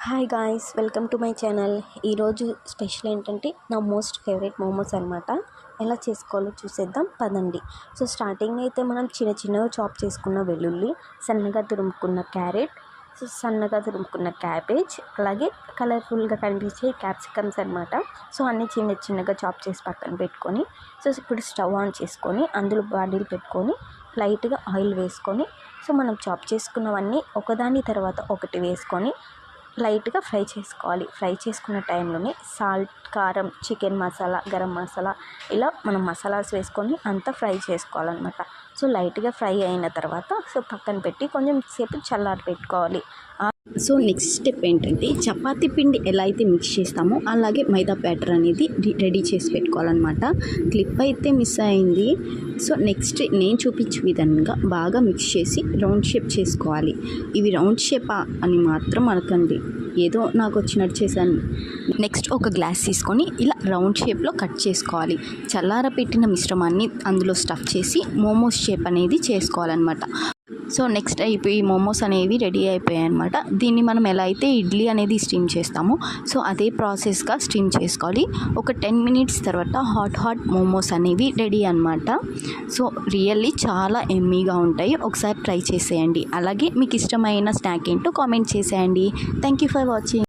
Hi guys, welcome to my channel. ఈరోజు special ఏంటంటే నా మోస్ట్ ఫేవరెట్ మోమోస్ అనమాట. ఎలా చేసుకోవాలో చూసేద్దాం పదండి. సో స్టార్టింగ్ అయితే మనం చిన్నగా చాప్ చేసుకున్న వెల్లుల్లి, సన్నగా తురుముకున్న క్యారెట్, సో సన్నగా తురుముకున్న క్యాబేజ్, అలాగే కలర్ఫుల్గా కనిపించే క్యాప్సికమ్స్ అనమాట. సో అన్నీ చిన్నగా చాప్ చేసి పక్కన పెట్టుకొని, సో ఇప్పుడు స్టవ్ ఆన్ చేసుకొని అందులో బాండీలు పెట్టుకొని లైట్గా ఆయిల్ వేసుకొని, సో మనం చాప్ చేసుకున్నవన్నీ ఒకదాని తర్వాత ఒకటి వేసుకొని లైట్గా ఫ్రై చేసుకోవాలి. ఫ్రై చేసుకున్న టైంలోనే సాల్ట్, కారం, చికెన్ మసాలా, గరం మసాలా ఇలా మనం మసాలాస్ వేసుకొని అంతా ఫ్రై చేసుకోవాలన్నమాట. సో లైట్గా ఫ్రై అయిన తర్వాత సో పక్కన పెట్టి కొంచెం సేపు చల్లారి పెట్టుకోవాలి. సో నెక్స్ట్ స్టెప్ ఏంటంటే చపాతీ పిండి ఎలా అయితే మిక్స్ చేస్తామో అలాగే మైదా బ్యాటర్ అనేది రెడీ చేసి పెట్టుకోవాలన్నమాట. క్లిప్ అయితే మిస్ అయింది. సో నెక్స్ట్ నేను చూపించే విధంగా బాగా మిక్స్ చేసి రౌండ్ షేప్ చేసుకోవాలి. ఇవి రౌండ్ షేప్ అని మాత్రం అనకండి, ఏదో నాకు వచ్చినట్టు చేశాను. నెక్స్ట్ ఒక గ్లాస్ తీసుకొని ఇలా రౌండ్ షేప్లో కట్ చేసుకోవాలి. చల్లారపెట్టిన మిశ్రమాన్ని అందులో స్టఫ్ చేసి మోమోస్ షేప్ అనేది చేసుకోవాలన్నమాట. సో నెక్స్ట్ అయిపోయి మోమోస్ అనేవి రెడీ అయిపోయాయి అనమాట. దీన్ని మనం ఎలా అయితే ఇడ్లీ అనేది స్టీమ్ చేస్తామో సో అదే ప్రాసెస్గా స్టీమ్ చేసుకోవాలి. ఒక 10 మినిట్స్ తర్వాత హాట్ మోమోస్ అనేవి రెడీ అనమాట. సో రియల్లీ చాలా ఎమ్మీగా ఉంటాయి. ఒకసారి ట్రై చేసేయండి. అలాగే మీకు ఇష్టమైన స్నాక్ ఏంటో కామెంట్ చేసేయండి. Thank you for watching.